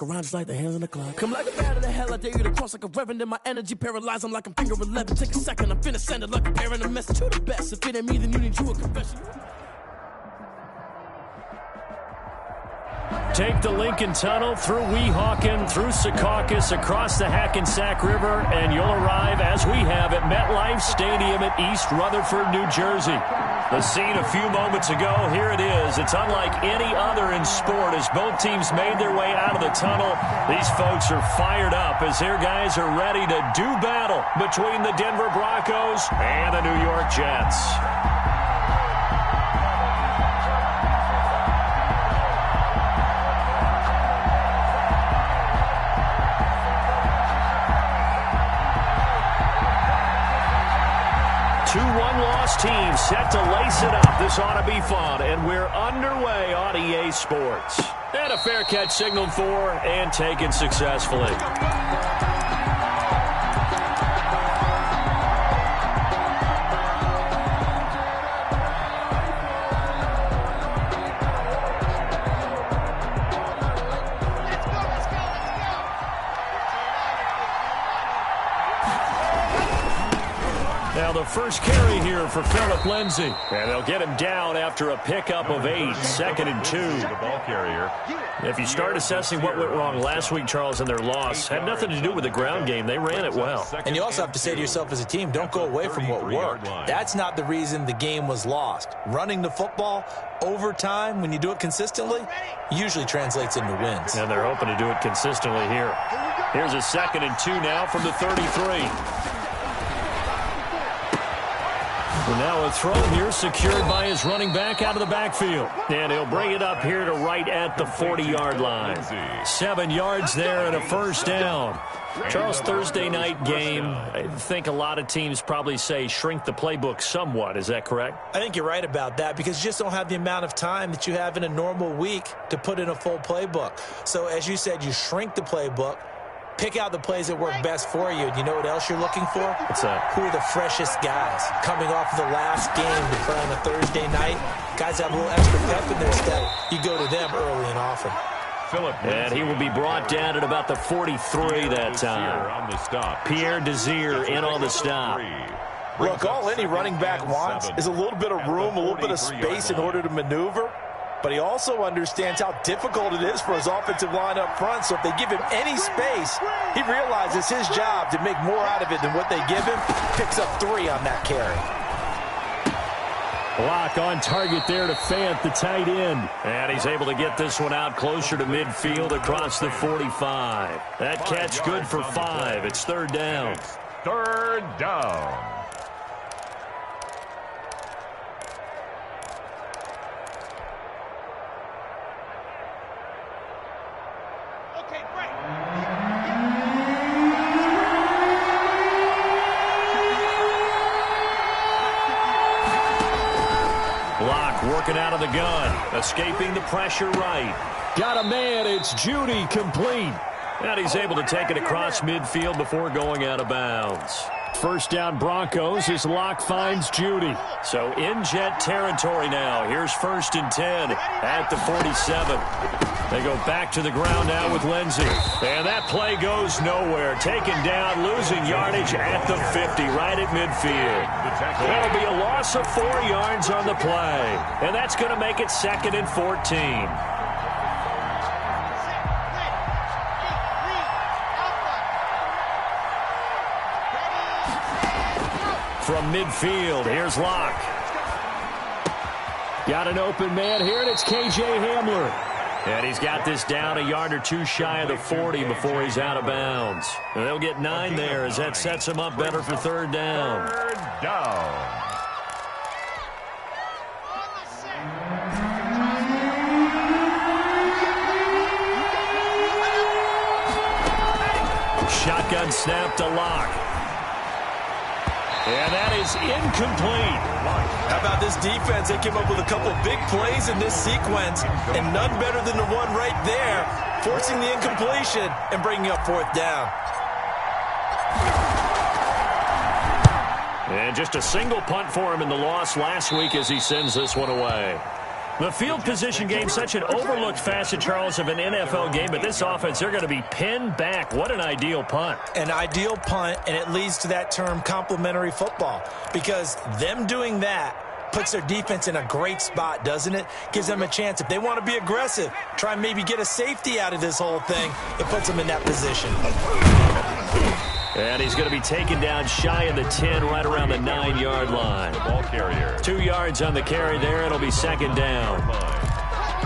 Around just like the hands in the clock. Come like a bat of the hell, I dare you to cross like a reverend. In my energy paralyzed, I'm like I'm finger 11. Take a second, I'm finna send it like a parent a message. You the best, if it ain't me, then you need you a confession. Take the Lincoln Tunnel through Weehawken, through Secaucus, across the Hackensack River, and you'll arrive, as we have, at MetLife Stadium at East Rutherford, New Jersey. The scene a few moments ago, here it is. It's unlike any other in sport as both teams made their way out of the tunnel. These folks are fired up as their guys are ready to do battle between the Denver Broncos and the New York Jets. 2-1 team set to lace it up. This ought to be fun, and we're underway on EA Sports. And a fair catch signaled for and taken successfully. Now the first carry here for Phillip Lindsay. And they'll get him down after a pickup of 8, 2nd and 2. The ball carrier. If you start assessing what went wrong last week, Charles, in their loss, had nothing to do with the ground game. They ran it well. And you also have to say to yourself as a team, don't go away from what worked. That's not the reason the game was lost. Running the football over time, when you do it consistently, usually translates into wins. And they're hoping to do it consistently here. Here's a 2nd and 2 now from the 33. Well, now a throw here secured by his running back out of the backfield. And he'll bring it up here to right at the 40-yard line. 7 yards there and a first down. Charles, Thursday night game, I think a lot of teams probably say shrink the playbook somewhat. Is that correct? I think you're right about that because you just don't have the amount of time that you have in a normal week to put in a full playbook. So as you said, you shrink the playbook. Pick out the plays that work best for you. And you know what else you're looking for? What's that? Who are the freshest guys coming off of the last game to play on a Thursday night? Guys have a little extra pep in their step. You go to them early and often. And he will be brought down at about the 43 that time. Pierre Desir in on the stop. Look, all any running back wants is a little bit of room, a little bit of space in order to maneuver. But he also understands how difficult it is for his offensive line up front. So if they give him any space, he realizes his job to make more out of it than what they give him. Picks up 3 on that carry. Block on target there to Fant, the tight end. And he's able to get this one out closer to midfield across the 45. That catch good for 5. It's 3rd down. 3rd down. Working out of the gun, escaping the pressure right. Got a man, it's Judy, complete. And he's able to take it across midfield before going out of bounds. First down Broncos as Locke finds Judy. So in Jet territory now. Here's 1st and 10 at the 47. They go back to the ground now with Lindsay. And that play goes nowhere. Taken down, losing yardage at the 50, right at midfield. That'll be a loss of 4 yards on the play. And that's going to make it 2nd and 14. From midfield, here's Locke. Got an open man here, and it's K.J. Hamler. And he's got this down a yard or 2 shy of the 40 before he's out of bounds. And they'll get 9 there as that sets him up better for 3rd down. 3rd down. Shotgun snap to Locke. And that is incomplete. How about this defense? They came up with a couple big plays in this sequence, and none better than the one right there, forcing the incompletion and bringing up 4th down. And just a single punt for him in the loss last week as he sends this one away. The field position game, such an overlooked facet, Charles, of an NFL game, but this offense, they're going to be pinned back. What an ideal punt. An ideal punt, and it leads to that term complementary football, because them doing that puts their defense in a great spot, doesn't it? Gives them a chance. If they want to be aggressive, try and maybe get a safety out of this whole thing, it puts them in that position. And he's going to be taken down shy of the 10, right around the 9-yard line. Ball carrier. 2 yards on the carry there. It'll be second down.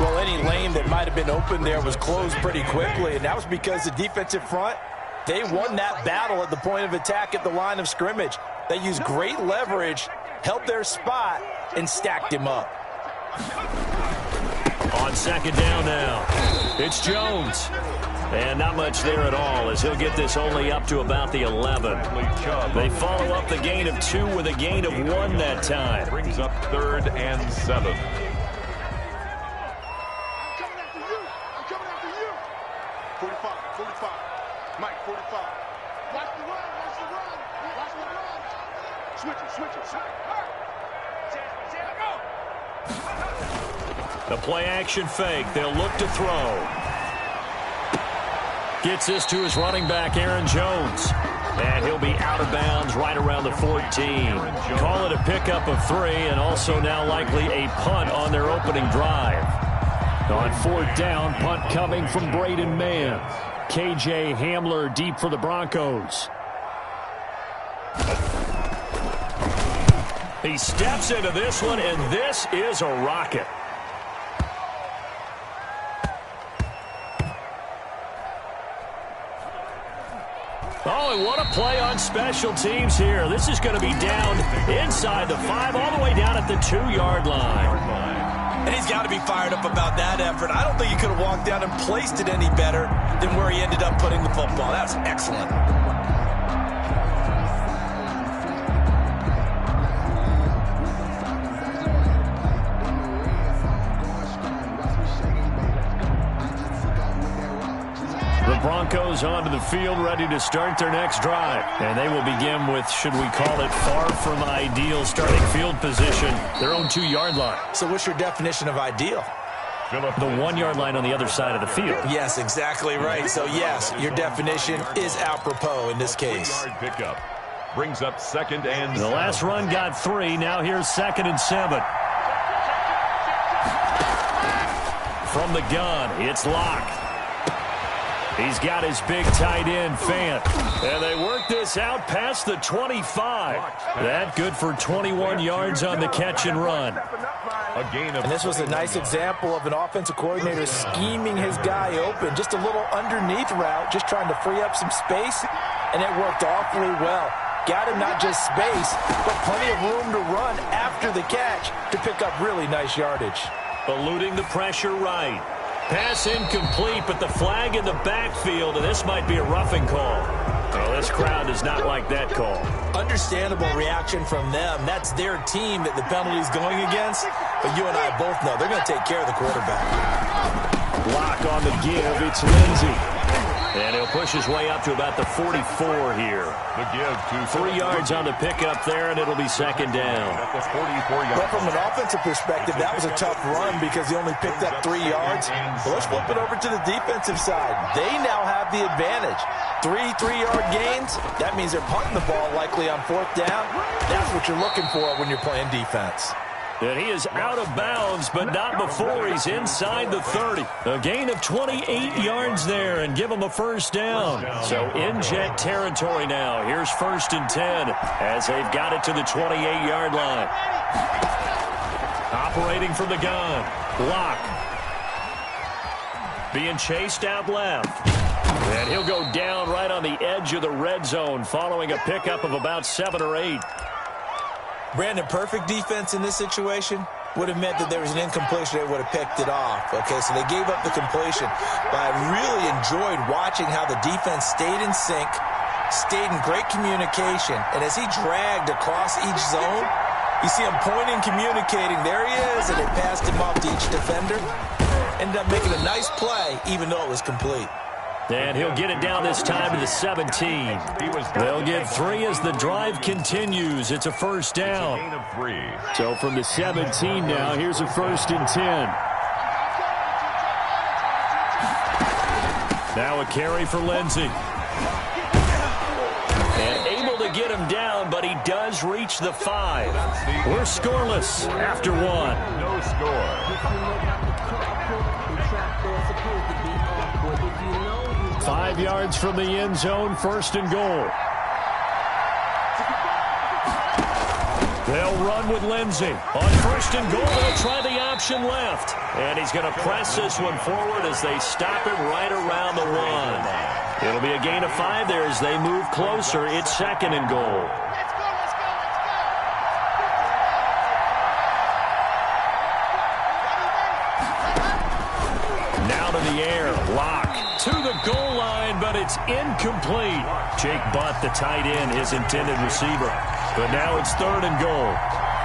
Well, any lane that might have been open there was closed pretty quickly, and that was because the defensive front, they won that battle at the point of attack at the line of scrimmage. They used great leverage, held their spot, and stacked him up. On second down now, it's Jones. And not much there at all, as he'll get this only up to about the 11. They follow up the gain of 2 with a gain of 1 that time. Brings up 3rd and 7. I'm coming after you. 45, 45. Mike, 45. Watch the run, watch the run. Watch the run. Switch it, switch it. The play action fake. They'll look to throw. Gets this to his running back, Aaron Jones. And he'll be out of bounds right around the 14. Call it a pickup of 3, and also now likely a punt on their opening drive. On 4th down, punt coming from Braden Mann. KJ Hamler deep for the Broncos. He steps into this one, and this is a rocket. Oh, and what a play on special teams here. This is going to be down inside the 5, all the way down at the 2-yard line. And he's got to be fired up about that effort. I don't think he could have walked down and placed it any better than where he ended up putting the football. That's excellent. The Broncos onto the field, ready to start their next drive. And they will begin with, should we call it, far from ideal starting field position, their own 2-yard line. So what's your definition of ideal? The 1-yard line on the other side of the field. Yes, exactly right. So, yes, your definition is apropos in this case. Pickup. Brings up 2nd and 7. The last run got 3. Now here's 2nd and 7. From the gun, it's Locke. He's got his big tight end, Fant. And they work this out past the 25. That good for 21 yards on the catch and run. And this was a nice example of an offensive coordinator scheming his guy open. Just a little underneath route, just trying to free up some space, and it worked awfully well. Got him not just space, but plenty of room to run after the catch to pick up really nice yardage. Eluding the pressure right. Pass incomplete, but the flag in the backfield, and this might be a roughing call. Well, this crowd does not like that call. Understandable reaction from them. That's their team that the penalty's going against. But you and I both know they're going to take care of the quarterback. Lock on the give. It's Lindsey. And he'll push his way up to about the 44 here. The give to 3 yards on the pickup there, and it'll be second down. At the 44-yard But from an offensive perspective, that was a tough run because he only picked up 3 yards. But let's flip it over to the defensive side. They now have the advantage. 3 3-yard gains, that means they're punting the ball likely on 4th down. That's what you're looking for when you're playing defense. And he is out of bounds, but not before he's inside the 30. A gain of 28 yards there, and give him a first down. So in jet territory now. Here's 1st and 10 as they've got it to the 28-yard line. Operating from the gun. Block. Being chased out left. And he'll go down right on the edge of the red zone following a pickup of about 7 or 8. Brandon, perfect defense in this situation would have meant that there was an incompletion. They would have picked it off. Okay, so they gave up the completion. But I really enjoyed watching how the defense stayed in sync, stayed in great communication. And as he dragged across each zone, you see him pointing, communicating. There he is, and it passed him off to each defender. Ended up making a nice play, even though it was complete. And he'll get it down this time to the 17. They'll get 3 as the drive continues. It's a first down. Gain of 3. So from the 17 now, here's a 1st and 10. Now a carry for Lindsey. And able to get him down, but he does reach the 5. We're scoreless after 1. No score. 5 yards from the end zone, 1st and goal. They'll run with Lindsey. On 1st and goal, they'll try the option left. And he's going to press this one forward as they stop him right around the 1. It'll be a gain of 5 there as they move closer. It's 2nd and goal. Now to the air. Lock to the goal line, but it's incomplete. Jake Butt, the tight end, his intended receiver. But now it's 3rd and goal.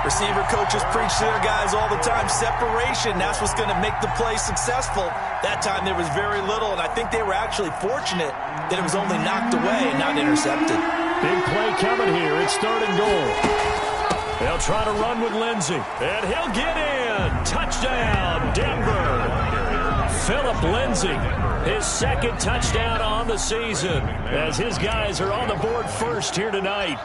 Receiver coaches preach to their guys all the time. Separation, that's what's going to make the play successful. That time there was very little, and I think they were actually fortunate that it was only knocked away and not intercepted. Big play coming here. It's 3rd and goal. They'll try to run with Lindsey, and he'll get in. Touchdown, Denver. Phillip Lindsey, his 2nd touchdown on the season, as his guys are on the board first here tonight.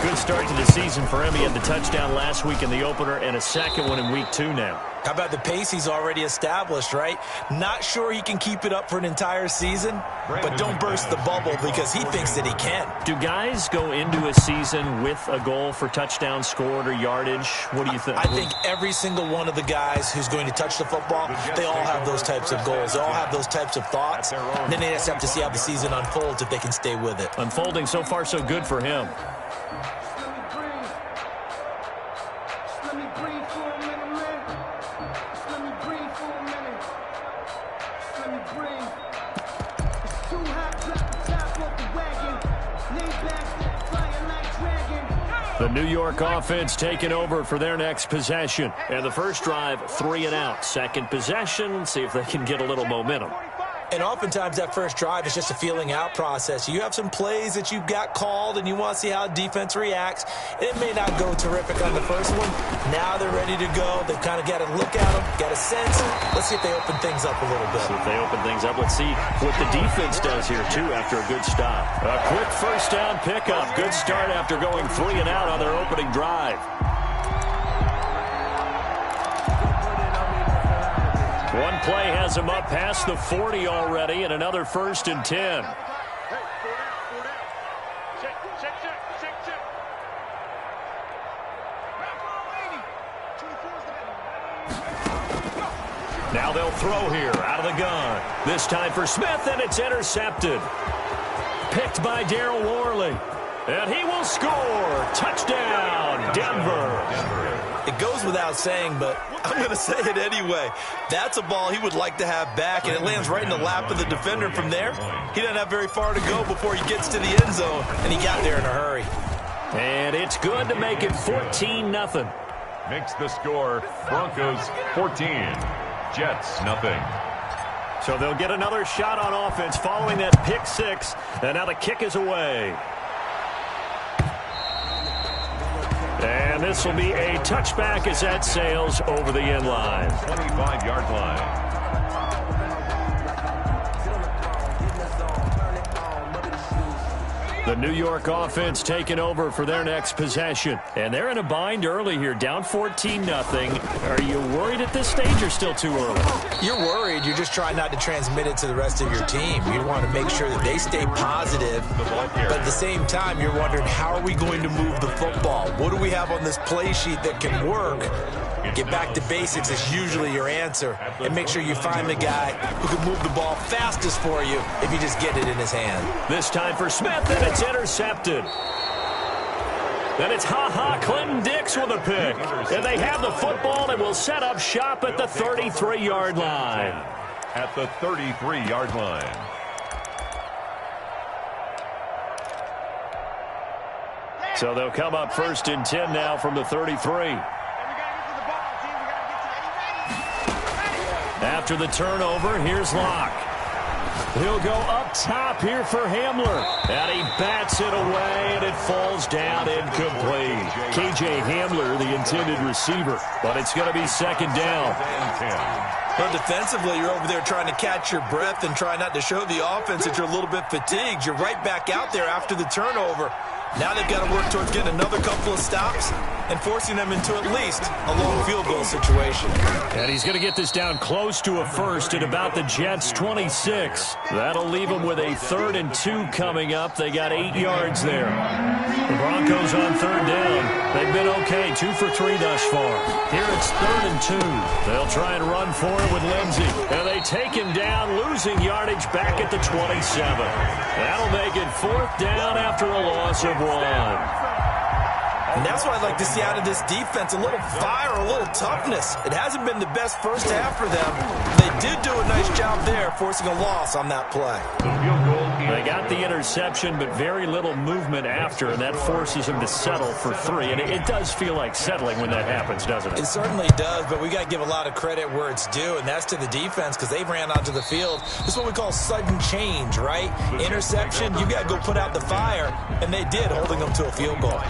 Good start to the season for him. He had the touchdown last week in the opener and a 2nd one in week 2 now. How about the pace he's already established, right? Not sure he can keep it up for an entire season, but don't burst the bubble because he thinks that he can. Do guys go into a season with a goal for touchdown scored or yardage? What do you think? I think every single one of the guys who's going to touch the football, they all have those types of goals. They all have those types of thoughts. And then they just have to see how the season unfolds if they can stay with it. Unfolding so far so good for him. The New York offense taking over for their next possession. And the first drive, 3 and out. 2nd possession, see if they can get a little momentum. And oftentimes that first drive is just a feeling out process. You have some plays that you've got called and you want to see how defense reacts. It may not go terrific on the first one. Now they're ready to go. They've kind of got to look at them, got a sense. Let's see if they open things up a little bit. See if they open things up. Let's see what the defense does here, too, after a good stop. A quick first down pickup. Good start after going 3 and out on their opening drive. One play has him up past the 40 already, and another 1st and 10. Now they'll throw here out of the gun. This time for Smith, and it's intercepted. Picked by Darryl Worley. And he will score. Touchdown, Denver. It goes without saying, but I'm going to say it anyway. That's a ball he would like to have back, and it lands right in the lap of the defender. From there, he doesn't have very far to go before he gets to the end zone, and he got there in a hurry. And it's good to make it 14-0. Makes the score Broncos 14, Jets nothing. So they'll get another shot on offense following that pick 6, and now the kick is away. And this will be a touchback as that sails over the end line. 25-yard line. The New York offense taking over for their next possession. And they're in a bind early here, down 14-0. Are you worried at this stage or still too early? You're worried. You're just trying not to transmit it to the rest of your team. You want to make sure that they stay positive. But at the same time, you're wondering, how are we going to move the football? What do we have on this play sheet that can work? Get back to basics is usually your answer. And make sure you find the guy who can move the ball fastest for you if you just get it in his hand. This time for Smith, and it's intercepted. Then it's Clinton Dix with a pick. And they have the football and will set up shop at the 33-yard line. At the 33-yard line. So they'll come up 1st and 10 now from the 33. After the turnover, here's Locke. He'll go up top here for Hamler. And he bats it away, and it falls down incomplete. K.J. Hamler, the intended receiver. But it's going to be second down. Well, defensively, you're over there trying to catch your breath and try not to show the offense that you're a little bit fatigued. You're right back out there after the turnover. Now they've got to work towards getting another couple of stops and forcing them into at least a long field goal situation. And he's going to get this down close to a first at about the Jets' 26. That'll leave them with a 3rd and 2 coming up. They got 8 yards there. The Broncos on 3rd down. They've been okay, 2 for 3 thus far. Here it's 3rd and 2. They'll try and run for it with Lindsey. And they take him down, losing yardage back at the 27. That'll make it 4th down after a loss of 1. And that's what I'd like to see out of this defense, a little fire, a little toughness. It hasn't been the best first half for them. They did do a nice job there, forcing a loss on that play. They got the interception, but very little movement after, and that forces them to settle for 3. And it does feel like settling when that happens, doesn't it? It certainly does, but we got to give a lot of credit where it's due, and that's to the defense because they ran onto the field. This is what we call sudden change, right? Interception, you got to go put out the fire, and they did, holding them to a field goal.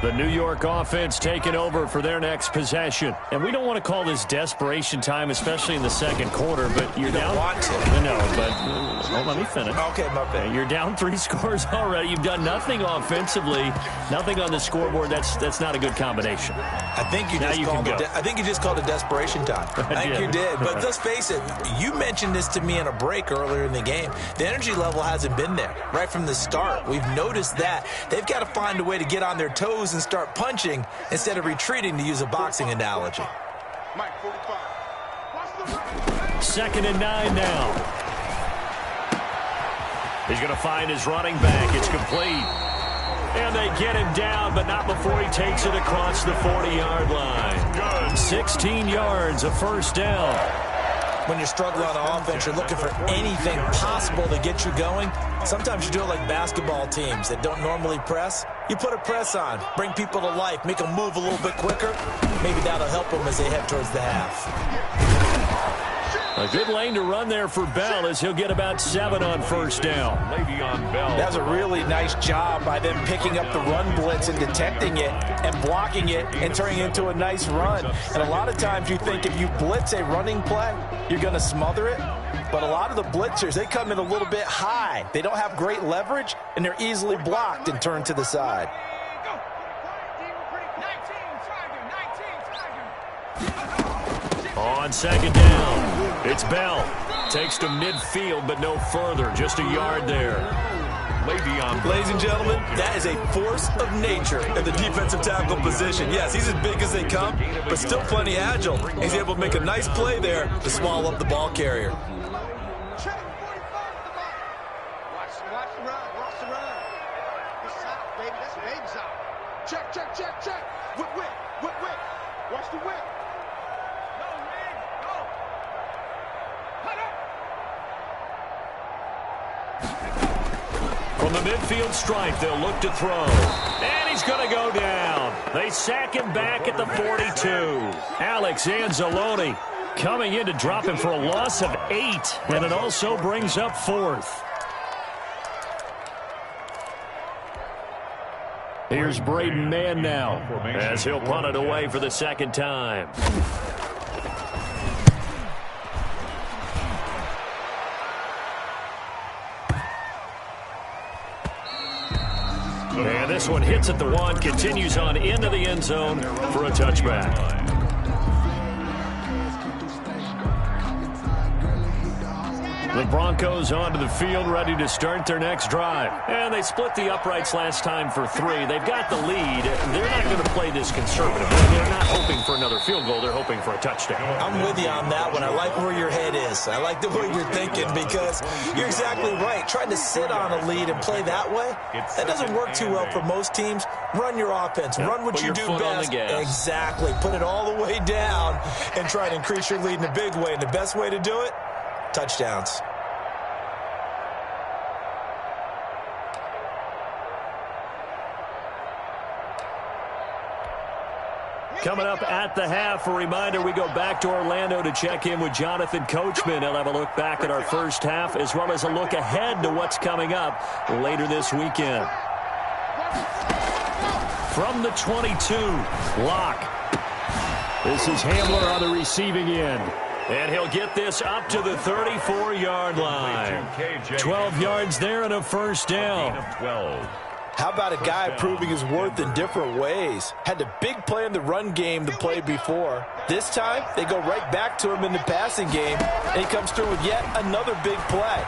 The New York offense taking over for their next possession. And we don't want to call this desperation time, especially in the second quarter, but you're down. Want to. No, but let me finish. Okay, my bad. You're down 3 scores already. You've done nothing offensively, nothing on the scoreboard. That's not a good combination. I think you just called it desperation time. I think you did. But let's face it, you mentioned this to me in a break earlier in the game. The energy level hasn't been there right from the start. We've noticed that. They've got to find a way to get on their toes and start punching instead of retreating, to use a boxing analogy. Mike, 45. 2nd and 9 now. He's going to find his running back. It's complete. And they get him down, but not before he takes it across the 40-yard line. 16 yards, a first down. When you're struggling on offense, you're looking for anything possible to get you going. Sometimes you do it like basketball teams that don't normally press. You put a press on, bring people to life, make them move a little bit quicker. Maybe that'll help them as they head towards the half. A good lane to run there for Bell as he'll get about 7 on first down. That was a really nice job by them picking up the run blitz and detecting it and blocking it and turning it into a nice run. And a lot of times you think if you blitz a running play, you're going to smother it. But a lot of the blitzers, they come in a little bit high. They don't have great leverage, and they're easily blocked and turned to the side. On 2nd down, it's Bell. Takes to midfield, but no further. Just a yard there. Ladies and gentlemen, that is a force of nature in the defensive tackle position. Yes, he's as big as they come, but still plenty agile. He's able to make a nice play there to swallow up the ball carrier. Check, 45 Watch the run. Watch the run. It's out, baby. That's a baby's out. Check. Whip. Watch the whip. From the midfield stripe, they'll look to throw. And he's going to go down. They sack him back at the 42. Alex Anzalone coming in to drop him for a loss of 8. And it also brings up 4th. Here's Braden Mann now as he'll punt it away for the 2nd time. And this one hits at the 1, continues on into the end zone for a touchback. The Broncos onto the field, ready to start their next drive. And they split the uprights last time for 3. They've got the lead. They're not going to play this conservatively. They're not hoping for another field goal. They're hoping for a touchdown. I'm with you on that one. I like where your head is. I like the way you're thinking because you're exactly right. Trying to sit on a lead and play that way, that doesn't work too well for most teams. Run your offense. Run what you do best. Exactly. Put it all the way down and try to increase your lead in a big way. And the best way to do it, touchdowns. Coming up at the half, a reminder, we go back to Orlando to check in with Jonathan Coachman. He'll have a look back at our first half as well as a look ahead to what's coming up later this weekend. From the 22, Locke. This is Hamler on the receiving end. And he'll get this up to the 34-yard line. 12 yards there and a first down. How about a guy proving his worth in different ways? Had a big play in the run game the play before. This time, they go right back to him in the passing game, and he comes through with yet another big play.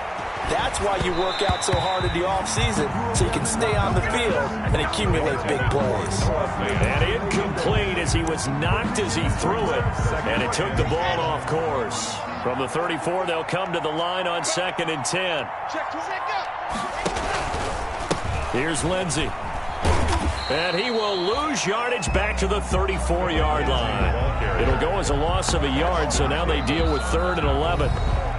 That's why you work out so hard in the offseason, so you can stay on the field and accumulate big plays. And incomplete as he was knocked as he threw it, and it took the ball off course. From the 34, they'll come to the line on 2nd and 10. Here's Lindsey. And he will lose yardage back to the 34-yard line. It'll go as a loss of a yard, so now they deal with 3rd and 11.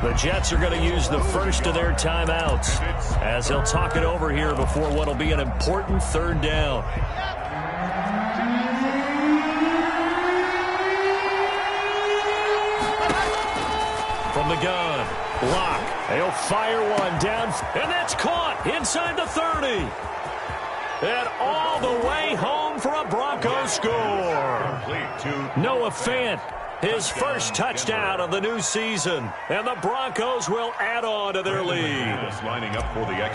The Jets are going to use the first of their timeouts as they'll talk it over here before what will be an important 3rd down. From the gun, Locke. They'll fire one down, and that's caught inside the 30. And all the way home for a Broncos score. Noah Fant, his first touchdown of the new season. And the Broncos will add on to their lead.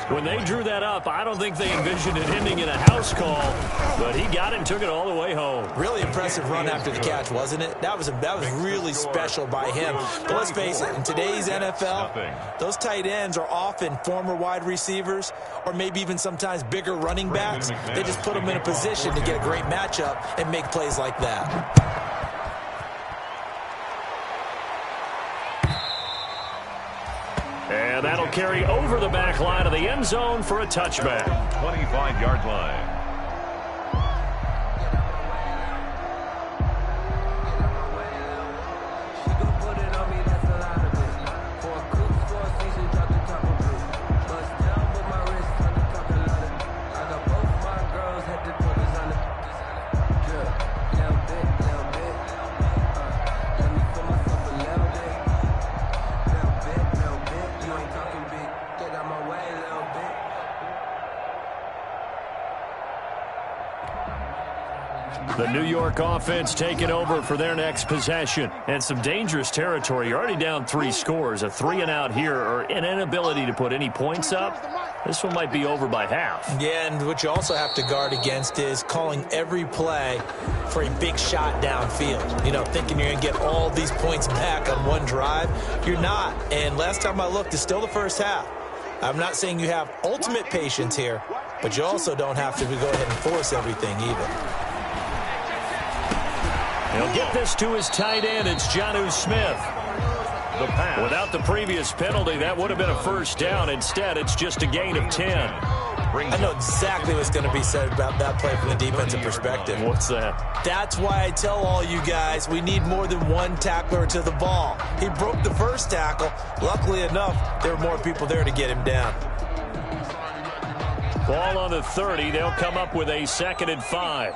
When they drew that up, I don't think they envisioned it ending in a house call, but he got it and took it all the way home. Really impressive run after the catch, wasn't it? That was really special by him. But let's face it, in today's NFL, those tight ends are often former wide receivers or maybe even sometimes bigger running backs. They just put them in a position to get a great matchup and make plays like that. And that'll carry over the back line of the end zone for a touchback. 25-yard line. The New York offense taking over for their next possession. And some dangerous territory. You're already down 3 scores. A 3-and-out here or an inability to put any points up. This one might be over by half. Yeah, and what you also have to guard against is calling every play for a big shot downfield. You know, thinking you're going to get all these points back on one drive. You're not. And last time I looked, it's still the first half. I'm not saying you have ultimate patience here, but you also don't have to go ahead and force everything either. He'll get this to his tight end. It's Jonnu Smith. The pass. Without the previous penalty, that would have been a first down. Instead, it's just a gain of 10. I know exactly what's going to be said about that play from the defensive perspective. What's that? That's why I tell all you guys we need more than one tackler to the ball. He broke the first tackle. Luckily enough, there were more people there to get him down. Ball on the 30. They'll come up with a 2nd and 5.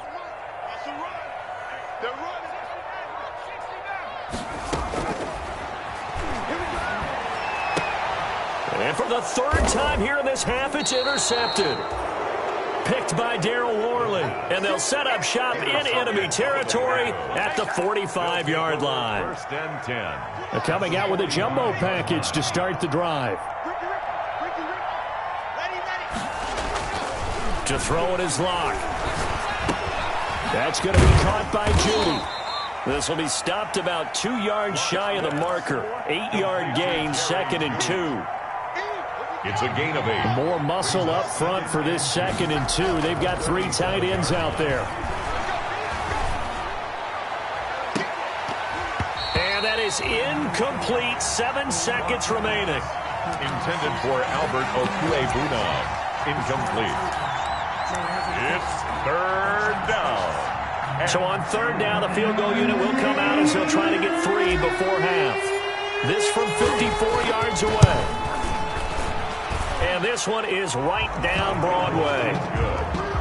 And for the 3rd time here in this half, it's intercepted. Picked by Darryl Worley. And they'll set up shop in enemy territory at the 45-yard line. 1st and 10. They're coming out with a jumbo package to start the drive. To throw it is Locke. That's going to be caught by Judy. This will be stopped about 2 yards shy of the marker. 8-yard gain, 2nd and 2. It's a gain of 8. More muscle up front for this 2nd and 2. They've got 3 tight ends out there. And that is incomplete. 7 seconds remaining. Intended for Albert Okwuegbunam. Incomplete. It's 3rd down. So on 3rd down, the field goal unit will come out as they'll try to get 3 before half. This from 54 yards away. And this one is right down Broadway.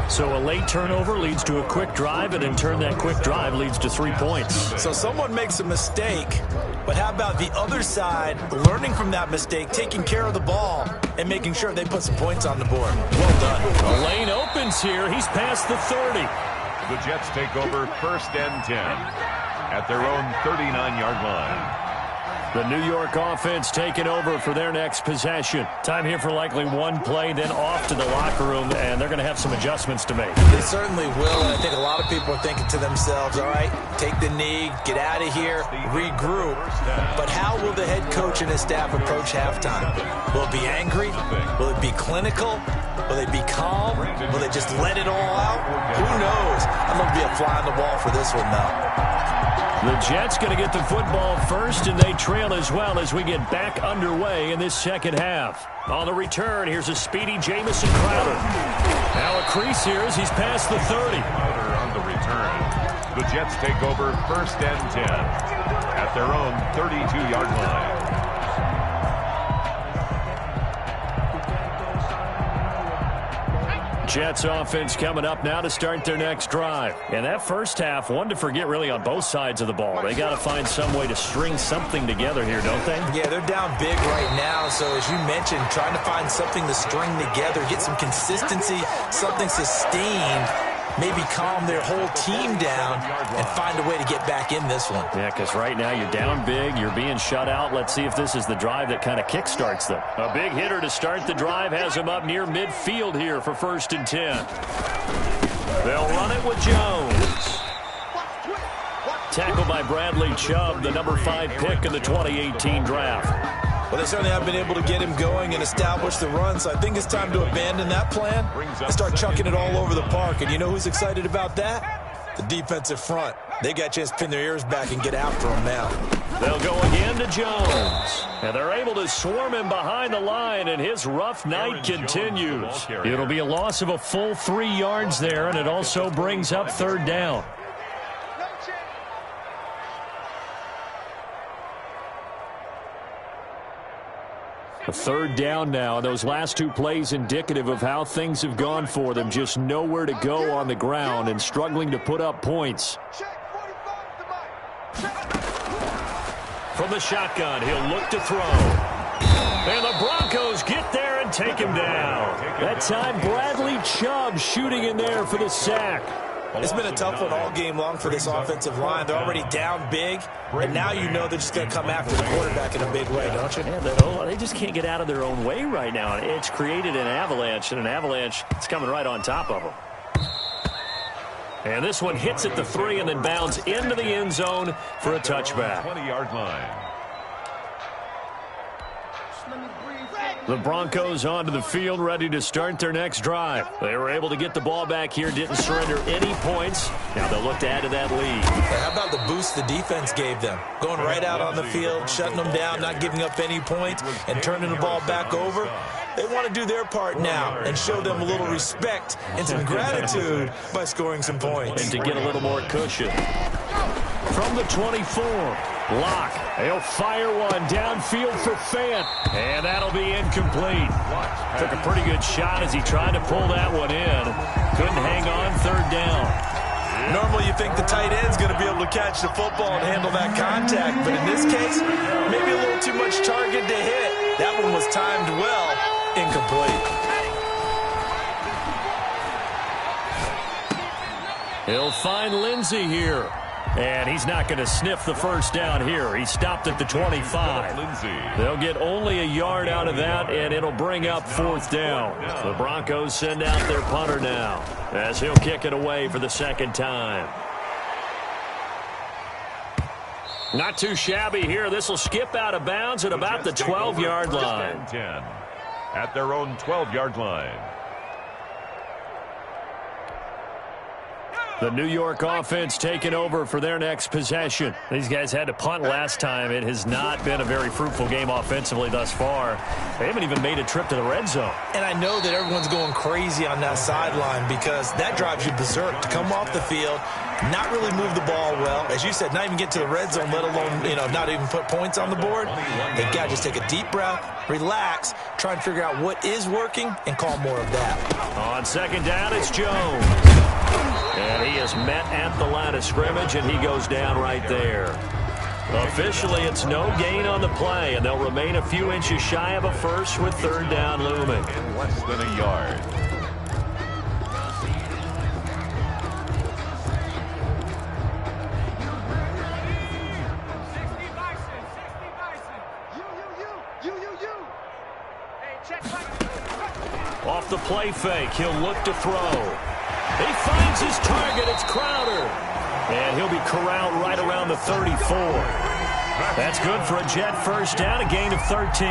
So a late turnover leads to a quick drive, and in turn that quick drive leads to 3 points. So someone makes a mistake, but how about the other side learning from that mistake, taking care of the ball, and making sure they put some points on the board? Well done. A lane opens here. He's past the 30. The Jets take over 1st and 10 at their own 39-yard line. The New York offense taking over for their next possession. Time here for likely one play, then off to the locker room, and they're going to have some adjustments to make. They certainly will, and I think a lot of people are thinking to themselves, all right, take the knee, get out of here, regroup. But how will the head coach and his staff approach halftime? Will it be angry? Will it be clinical? Will they be calm? Will they just let it all out? Who knows? I'm going to be a fly on the wall for this one, though. The Jets going to get the football first, and they trail as well as we get back underway in this second half. On the return, here's a speedy Jamison Crowder. Now a crease here as he's past the 30. Crowder on the return. The Jets take over 1st and 10 at their own 32-yard line. Jets offense coming up now to start their next drive. And that first half, one to forget really on both sides of the ball. They got to find some way to string something together here, don't they? Yeah, they're down big right now. So as you mentioned, trying to find something to string together, get some consistency, something sustained, maybe calm their whole team down and find a way to get back in this one. Yeah, because right now you're down big, you're being shut out. Let's see if this is the drive that kind of kickstarts them. A big hitter to start the drive has him up near midfield here for 1st and 10. They'll run it with Jones. Tackled by Bradley Chubb, the number 5 pick in the 2018 draft. Well, they certainly have been able to get him going and establish the run, so I think it's time to abandon that plan and start chucking it all over the park. And you know who's excited about that? The defensive front. They got a chance to pin their ears back and get after him now. They'll go again to Jones. And they're able to swarm him behind the line, and his rough night continues. It'll be a loss of a full 3 yards there, and it also brings up 3rd down. A 3rd down now. Those last 2 plays indicative of how things have gone for them. Just nowhere to go on the ground and struggling to put up points. From the shotgun, he'll look to throw. And the Broncos get there and take him down. That time, Bradley Chubb shooting in there for the sack. It's been a tough one all game long for this offensive line. They're already down big, and now you know they're just going to come after the quarterback in a big way, don't you? Yeah, they just can't get out of their own way right now. It's created an avalanche, and an avalanche is coming right on top of them. And this one hits at the 3 and then bounds into the end zone for a touchback. 20-yard line. The Broncos onto the field, ready to start their next drive. They were able to get the ball back here, didn't surrender any points. Now they'll look to add to that lead. How about the boost the defense gave them? Going right out on the field, shutting them down, not giving up any points, and turning the ball back over. They want to do their part now and show them a little respect and some gratitude by scoring some points. And to get a little more cushion. From the 24, Locke. He'll fire one downfield for Fant. And that'll be incomplete. Took a pretty good shot as he tried to pull that one in. Couldn't hang on 3rd down. Normally you think the tight end's going to be able to catch the football and handle that contact. But in this case, maybe a little too much target to hit. That one was timed well. Incomplete. He'll find Lindsey here. And he's not going to sniff the 1st down here. He stopped at the 25. They'll get only a yard out of that, and it'll bring up 4th down. The Broncos send out their punter now as he'll kick it away for the 2nd time. Not too shabby here. This will skip out of bounds at about the 12-yard line. 10 at their own 12-yard line. The New York offense taking over for their next possession. These guys had to punt last time. It has not been a very fruitful game offensively thus far. They haven't even made a trip to the red zone. And I know that everyone's going crazy on that sideline because that drives you berserk to come off the field not really move the ball well. As you said, not even get to the red zone, let alone, not even put points on the board. They've got to just take a deep breath, relax, try and figure out what is working, and call more of that. On second down, it's Jones. And he is met at the line of scrimmage, and he goes down right there. Officially, it's no gain on the play, and they'll remain a few inches shy of a first with third down looming. In less than a yard. Off the play fake, he'll look to throw. He finds his target, it's Crowder. And he'll be corralled right around the 34. That's good for a Jet first down, a gain of 13.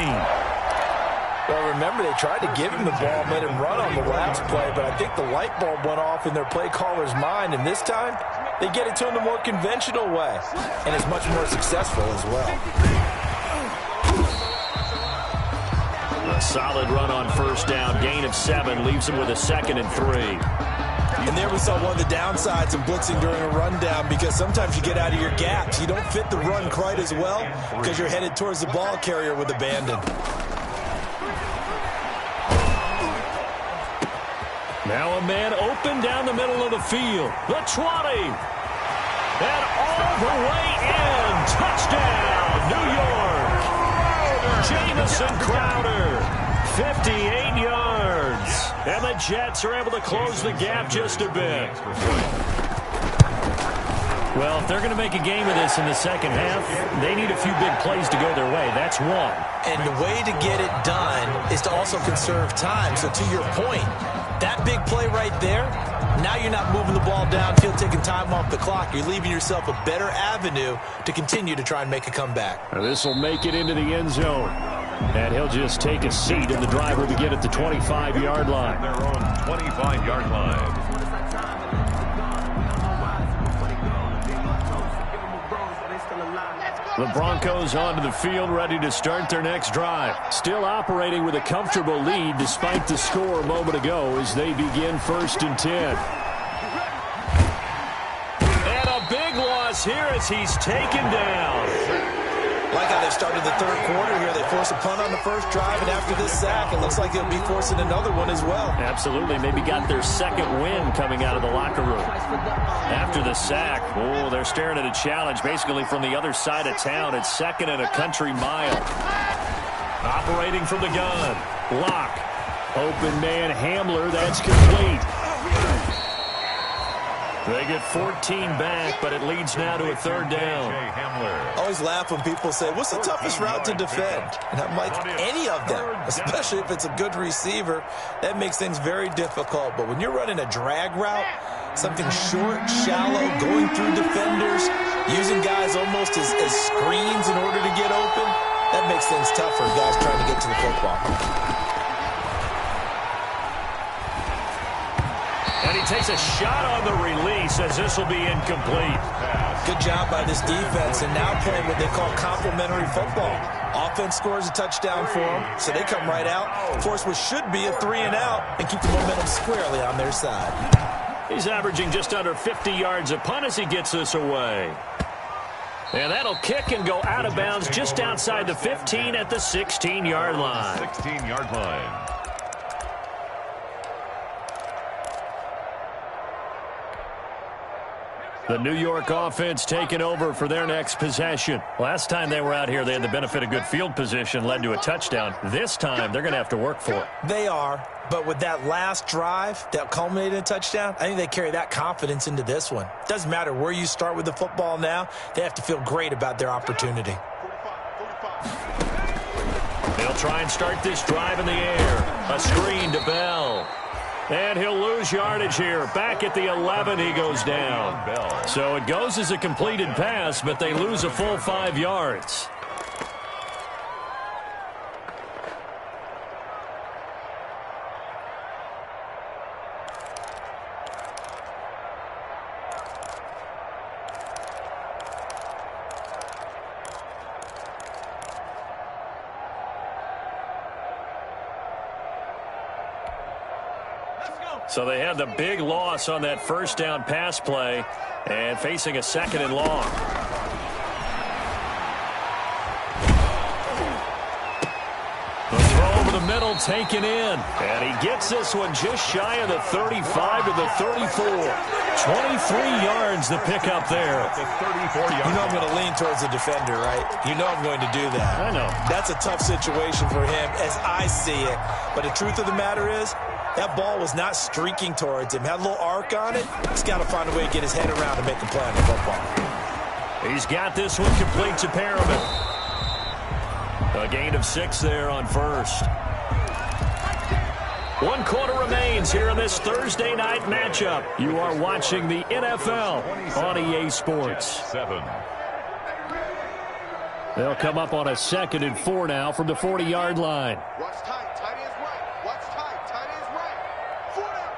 Well, remember, they tried to give him the ball and let him run on the last play, but I think the light bulb went off in their play caller's mind, and this time they get it to him the more conventional way, and it's much more successful as well. A solid run on first down, gain of 7, leaves him with a 2nd and 3. And there we saw one of the downsides of blitzing during a rundown, because sometimes you get out of your gaps. You don't fit the run quite as well because you're headed towards the ball carrier with abandon. Now a man open down the middle of the field. The 20. And all the way in. Touchdown, New York. Jamison Crowder, 58 yards. And the Jets are able to close the gap just a bit. Well, if they're going to make a game of this in the second half, they need a few big plays to go their way. That's one. And the way to get it done is to also conserve time. So to your point, that big play right there, now you're not moving the ball downfield, taking time off the clock. You're leaving yourself a better avenue to continue to try and make a comeback. This will make it into the end zone. And he'll just take a seat, and the drive will begin at the 25-yard line. Their own 25-yard line. The Broncos onto the field, ready to start their next drive. Still operating with a comfortable lead despite the score a moment ago as they begin 1st and 10. And a big loss here as he's taken down. Like how they started the third quarter here. They forced a punt on the first drive, and after this sack, it looks like they'll be forcing another one as well. Absolutely. Maybe got their second win coming out of the locker room. After the sack, they're staring at a challenge basically from the other side of town. It's 2nd and a country mile. Operating from the gun. Lock. Open man Hamler. That's complete. They get 14 back, but it leads now to a third down. I always laugh when people say, what's the toughest route to defend? And I'm like, any of them, especially if it's a good receiver. That makes things very difficult. But when you're running a drag route, something short, shallow, going through defenders, using guys almost as screens in order to get open, that makes things tough for guys trying to get to the football. And he takes a shot on the release as this will be incomplete. Good job by this defense, and now playing what they call complementary football. Offense scores a touchdown for them, so they come right out, force what should be a 3-and-out, and keep the momentum squarely on their side. He's averaging just under 50 yards a punt as he gets this away. And that'll kick and go out of bounds just outside the 15 at the 16-yard line. 16-yard line. The New York offense taking over for their next possession. Last time they were out here, they had the benefit of good field position, led to a touchdown. This time, they're going to have to work for it. They are, but with that last drive that culminated in a touchdown, I think they carry that confidence into this one. Doesn't matter where you start with the football now, they have to feel great about their opportunity. They'll try and start this drive in the air. A screen to Bell. And he'll lose yardage here. Back at the 11, he goes down. So it goes as a completed pass, but they lose a full 5 yards. So they had the big loss on that first down pass play and facing a 2nd and long. The throw over the middle taken in. And he gets this one just shy of the 35 to the 34. 23 yards the pick up there. You know I'm going to lean towards the defender, right? You know I'm going to do that. I know. That's a tough situation for him as I see it. But the truth of the matter is, that ball was not streaking towards him. Had a little arc on it. He's got to find a way to get his head around and make a play on the football. He's got this one complete to Perriman. A gain of 6 there on first. 1 quarter remains here in this Thursday night matchup. You are watching the NFL on EA Sports. They'll come up on a 2nd and 4 now from the 40-yard line. Watch tight. Tight ends right. Watch tight. Tight ends right. 4 down.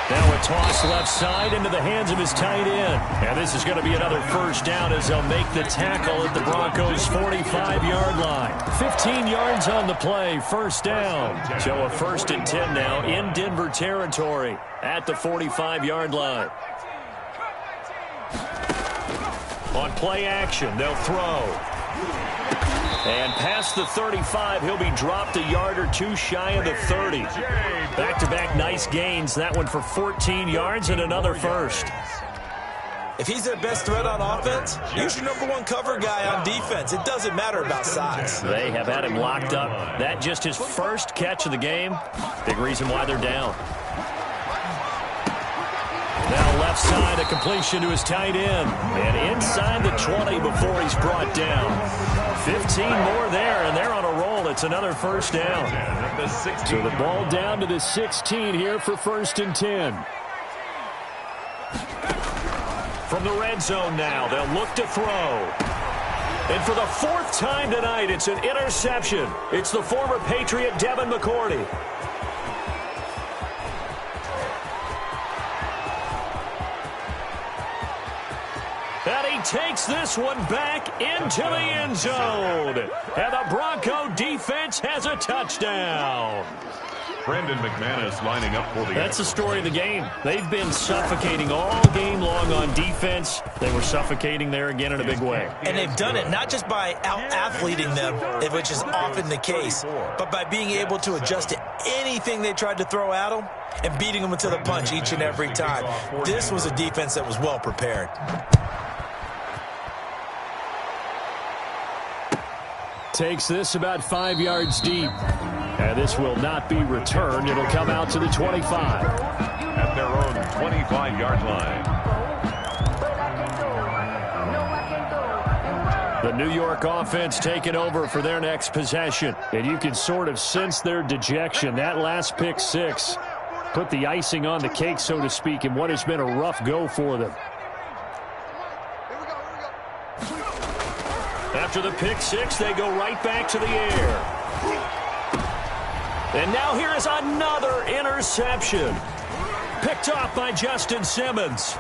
Now a toss left side into the hands of his tight end. And this is going to be another first down as they'll make the tackle at the Broncos' 45-yard line. 15 yards on the play, first down. So a 1st and 10 now in Denver territory at the 45-yard line. On play action, they'll throw. And past the 35, he'll be dropped a yard or 2 shy of the 30. Back-to-back nice gains. That one for 14 yards and another first. If he's their best threat on offense, use your #1 cover guy on defense. It doesn't matter about size. They have had him locked up. That just his first catch of the game. Big reason why they're down. Now left side, a completion to his tight end. And inside the 20 before he's brought down. 15 more there, and they're on a roll. It's another first down. So the ball down to the 16 here for 1st and 10. From the red zone now, they'll look to throw. And for the 4th time tonight, it's an interception. It's the former Patriot Devin McCourty. And he takes this one back into the end zone. And the Bronco defense has a touchdown. Brandon McManus lining up for the... That's the story of the game. They've been suffocating all game long on defense. They were suffocating there again in a big way. And they've done it not just by out-athleting them, which is often the case, but by being able to adjust to anything they tried to throw at them and beating them into the punch each and every time. This was a defense that was well prepared. Takes this about 5 yards deep. And this will not be returned. It'll come out to the 25. At their own 25-yard line. The New York offense taking over for their next possession. And you can sort of sense their dejection. That last pick 6 put the icing on the cake, so to speak, in what has been a rough go for them. After the pick 6, they go right back to the air. And now here is another interception. Picked off by Justin Simmons.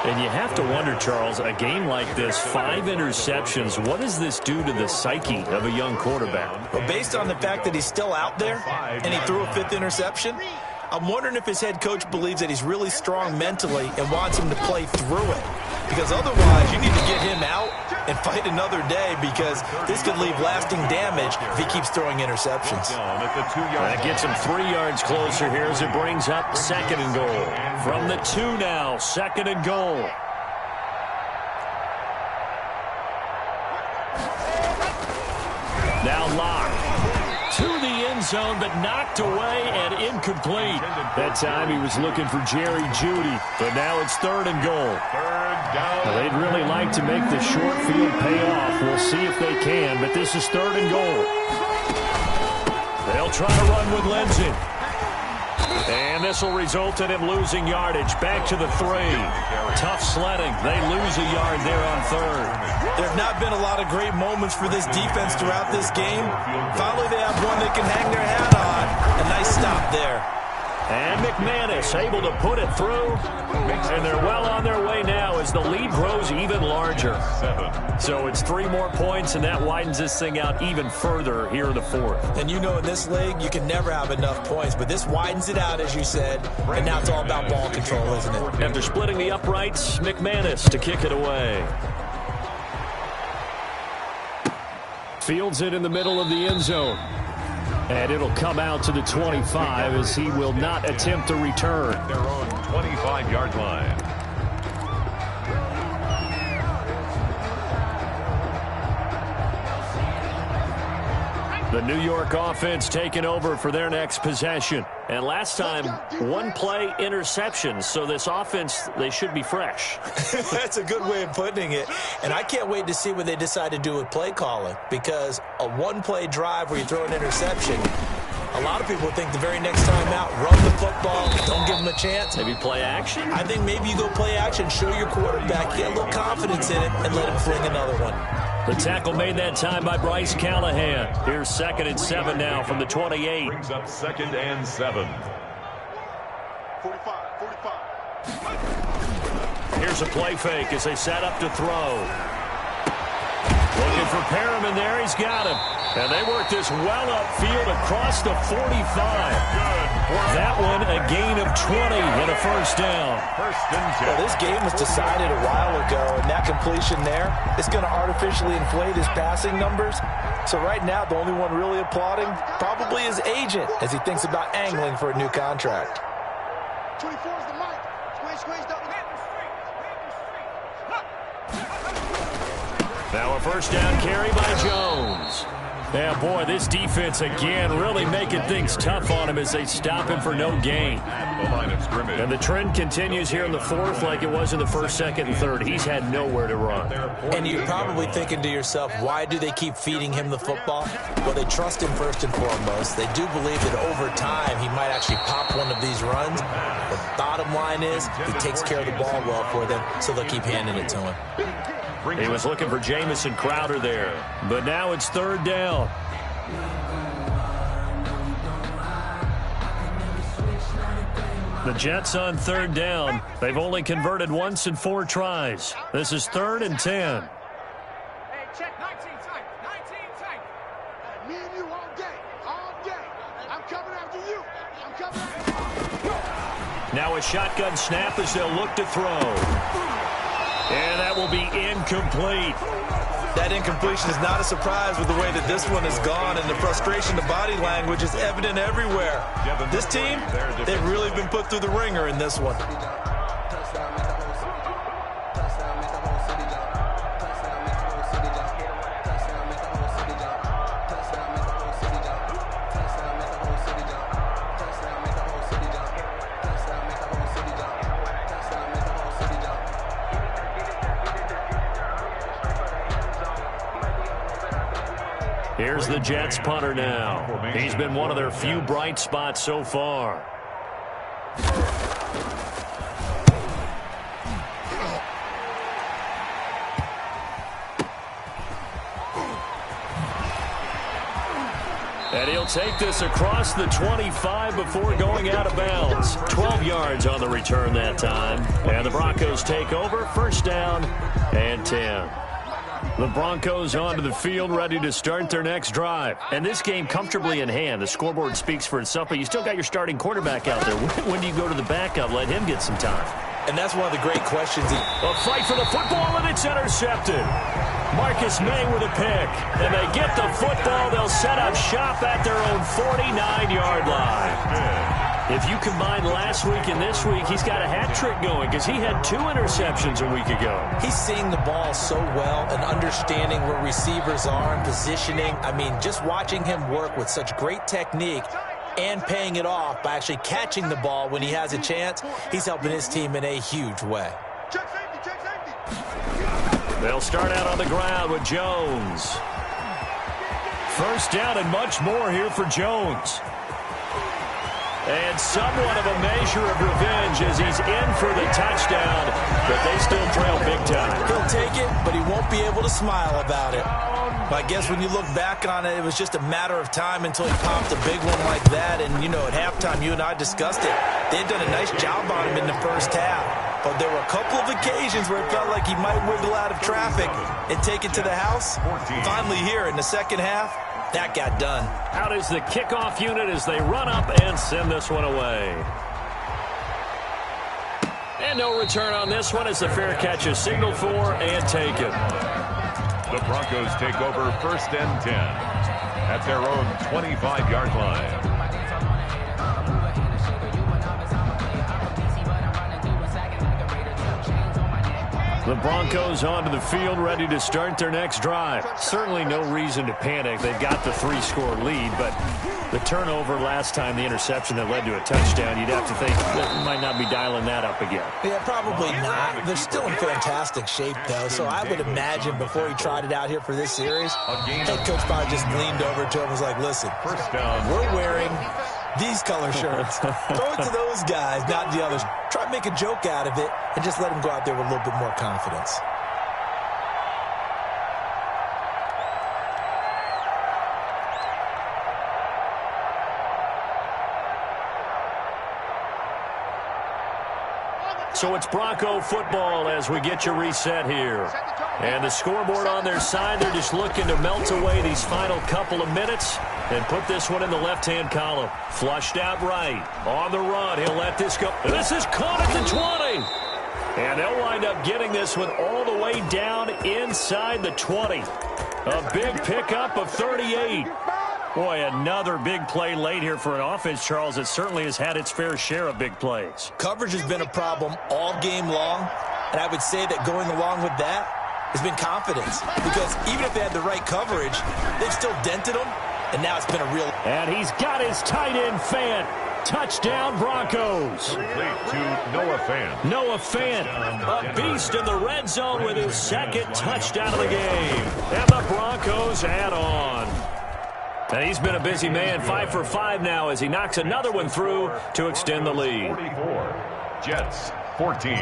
And you have to wonder, Charles, a game like this, 5 interceptions, what does this do to the psyche of a young quarterback? Well, based on the fact that he's still out there and he threw a 5th interception, I'm wondering if his head coach believes that he's really strong mentally and wants him to play through it. Because otherwise, you need to get him out and fight another day, because this could leave lasting damage if he keeps throwing interceptions. That gets him 3 yards closer here as it brings up 2nd and goal. From the 2 now, 2nd and goal. Now Locke to the end zone, but knocked away and incomplete. That time he was looking for Jerry Jeudy, but now it's 3rd and goal. They'd really like to make the short field pay off. We'll see if they can, but this is 3rd and goal. They'll try to run with Lindsey. And this will result in him losing yardage. Back to the 3. Tough sledding. They lose a yard there on 3rd. There have not been a lot of great moments for this defense throughout this game. Finally, they have one they can hang their hat on. A nice stop there. And McManus able to put it through. And they're well on their way now as the lead grows even larger. So it's 3 more points, and that widens this thing out even further here in the fourth. And you know in this league, you can never have enough points, but this widens it out, as you said, and now it's all about ball control, isn't it? After splitting the uprights, McManus to kick it away. Fields it in the middle of the end zone. And it'll come out to the 25 as he will not attempt to return. Their own 25-yard line. The New York offense taking over for their next possession. And last time, 1 play interceptions. So this offense, they should be fresh. That's a good way of putting it. And I can't wait to see what they decide to do with play calling, because a 1-play drive where you throw an interception, a lot of people think the very next time out, run the football, don't give them a chance. Maybe play action? I think maybe you go play action, show your quarterback, get a little confidence in it, and let him fling another one. The tackle made that time by Bryce Callahan. Here's 2nd and 7 now from the 28. Brings up 2nd and 7. 45. Here's a play fake as they set up to throw. Looking for Perriman there. He's got him. And they work this well upfield across the 45. That one a gain of 20 and a first down. Well, this game was decided a while ago, and that completion there is going to artificially inflate his passing numbers. So right now, the only one really applauding probably his agent as he thinks about angling for a new contract. 24 is the mic. Squeeze, double. Now a first down carry by Jones. Yeah, boy, this defense again really making things tough on him as they stop him for no gain. The line of scrimmage. And the trend continues here in the fourth like it was in the first, second, and third. He's had nowhere to run. And you're probably thinking to yourself, why do they keep feeding him the football? Well, they trust him first and foremost. They do believe that over time he might actually pop one of these runs. The bottom line is he takes care of the ball well for them, so they'll keep handing it to him. He was looking for Jamison Crowder there, but now it's 3rd down. The Jets on 3rd down. They've only converted once in 4 tries. This is 3rd and 10. Hey, check 19 tight. 19 tight. Me and you all day. All day. I'm coming after you. I'm coming after you. Now a shotgun snap as they'll look to throw. And that will be incomplete. That incompletion is not a surprise with the way that this one has gone, and the frustration, the body language is evident everywhere. This team, they've really been put through the ringer in this one. Here's the Jets punter now. He's been one of their few bright spots so far. And he'll take this across the 25 before going out of bounds. 12 yards on the return that time. And the Broncos take over, 1st down and 10. The Broncos onto the field, ready to start their next drive. And this game comfortably in hand. The scoreboard speaks for itself, but you still got your starting quarterback out there. When do you go to the backup? Let him get some time. And that's one of the great questions. A fight for the football, and it's intercepted. Marcus May with a pick. And they get the football. They'll set up shop at their own 49-yard line. If you combine last week and this week, he's got a hat trick going because he had 2 interceptions a week ago. He's seeing the ball so well and understanding where receivers are and positioning. I mean, just watching him work with such great technique and paying it off by actually catching the ball when he has a chance, he's helping his team in a huge way. Check safety. They'll start out on the ground with Jones. 1st down and much more here for Jones. And somewhat of a measure of revenge as he's in for the touchdown, but they still trail big time. He'll take it, but he won't won't be able to smile about it. But I guess when you look back on it, it was just a matter of time until he popped a big one like that. And, you know, at halftime, you and I discussed it. They had done a nice job on him in the first half. But there were a couple of occasions where it felt like he might wiggle out of traffic and take it to the house. Finally here in the second half, that got done. Out is the kickoff unit as they run up and send this one away. And no return on this one as the fair catch is signaled for and taken. The Broncos take over 1st and 10 at their own 25-yard line. The Broncos onto the field, ready to start their next drive. Certainly no reason to panic. They've got the 3-score lead, but the turnover last time, the interception that led to a touchdown, you'd have to think that might not be dialing that up again. Yeah, probably not. They're still in fantastic shape, though, so I would imagine before he tried it out here for this series, head coach probably just leaned over to him and was like, listen, we're wearing these color shirts. Throw it to those guys, not the others. Try to make a joke out of it and just let them go out there with a little bit more confidence. So it's Bronco football as we get you reset here. And the scoreboard on their side, they're just looking to melt away these final couple of minutes and put this one in the left-hand column. Flushed out right. On the run, he'll let this go. This is caught at the 20. And they'll wind up getting this one all the way down inside the 20. A big pickup of 38. Boy, another big play late here for an offense, Charles, that certainly has had its fair share of big plays. Coverage has been a problem all game long, and I would say that going along with that has been confidence. Because even if they had the right coverage, they've still dented them, and now it's been a real... And he's got his tight end Fant. Touchdown, Broncos. Complete to Noah Fant. Noah Fant, a beast in the red zone with his second touchdown of the game. And the Broncos add on. And he's been a busy man, 5 for 5 now as he knocks another one through to extend the lead. 44, Jets 14.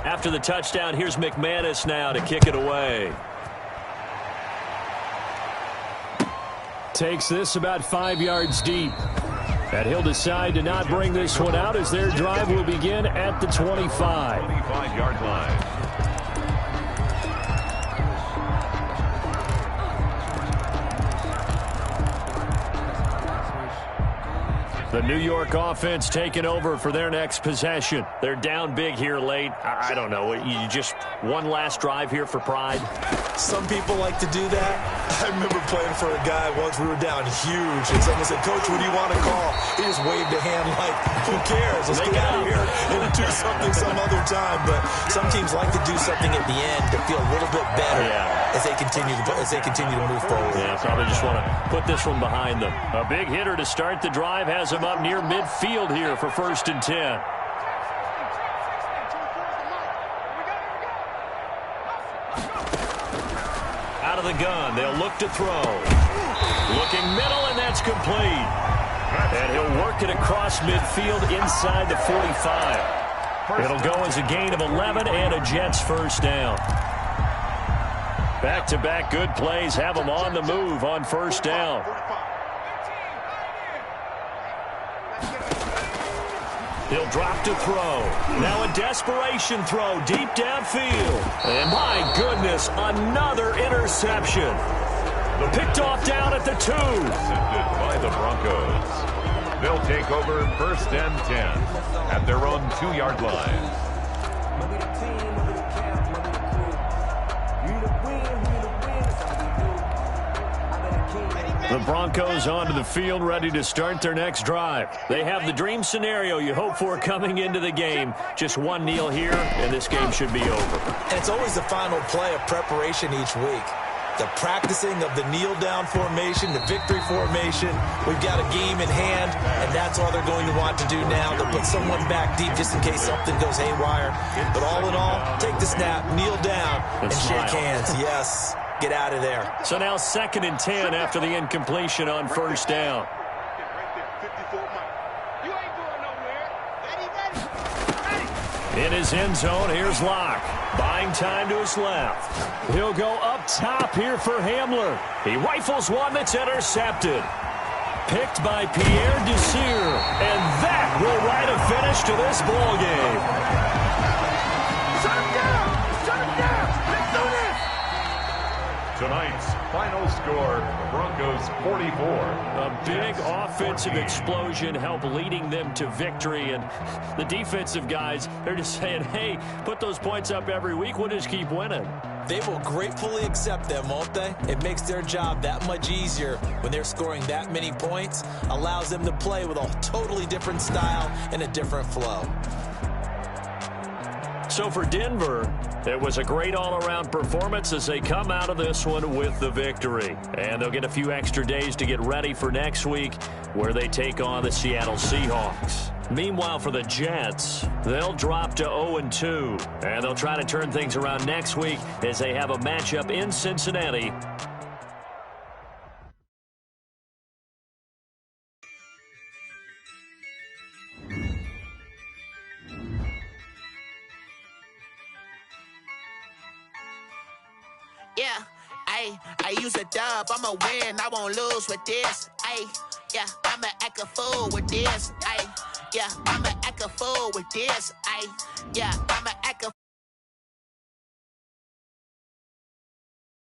After the touchdown, here's McManus now to kick it away. Takes this about 5 yards deep. And he'll decide to not bring this one out as their drive will begin at the 25. 25-yard line. The New York offense taking over for their next possession. They're down big here late. I don't know. You just one last drive here for pride? Some people like to do that. I remember playing for a guy once. We were down huge, and someone said, Coach, what do you want to call? He just waved a hand like, who cares? Let's get out of here and do something some other time. But some teams like to do something at the end to feel a little bit better as they continue to move forward. Yeah, probably just want to put this one behind them. A big hitter to start the drive has him up near midfield here for 1st and 10. Out of the gun, they'll look to throw. Looking middle, and that's complete. And he'll work it across midfield inside the 45. It'll go as a gain of 11 and a Jets first down. Back-to-back good plays have them on the move on first down. He'll drop to throw. Now a desperation throw deep downfield. And my goodness, another interception. Picked off down at the 2. Intercepted by the Broncos. They'll take over 1st and 10 at their own 2-yard line. The Broncos onto the field, ready to start their next drive. They have the dream scenario you hope for coming into the game. Just one kneel here, and this game should be over. And it's always the final play of preparation each week. The practicing of the kneel-down formation, the victory formation. We've got a game in hand, and that's all they're going to want to do now. They'll put someone back deep just in case something goes haywire. But all in all, take the snap, kneel down, and shake hands. Yes. Get out of there. So now 2nd and 10 after the incompletion on first down. In his end zone, here's Locke. By Buying time to his left. He'll go up top here for Hamler. He rifles one that's intercepted. Picked by Pierre Desir. And that will write a finish to this ball game. Shut him down! Shut him down! Let's do this! Tonight's final score, Broncos 44. A big offensive explosion helped leading them to victory. And the defensive guys, they're just saying, hey, put those points up every week. We'll just keep winning. They will gratefully accept them, won't they? It makes their job that much easier when they're scoring that many points. Allows them to play with a totally different style and a different flow. So for Denver, it was a great all-around performance as they come out of this one with the victory. And they'll get a few extra days to get ready for next week where they take on the Seattle Seahawks. Meanwhile, for the Jets, they'll drop to 0-2. And they'll try to turn things around next week as they have a matchup in Cincinnati. Yeah, I use a dub, I'ma win, I won't lose with this. Yeah, I'ma act a fool with this. Yeah, I'ma act a fool with this. Yeah, I'ma act a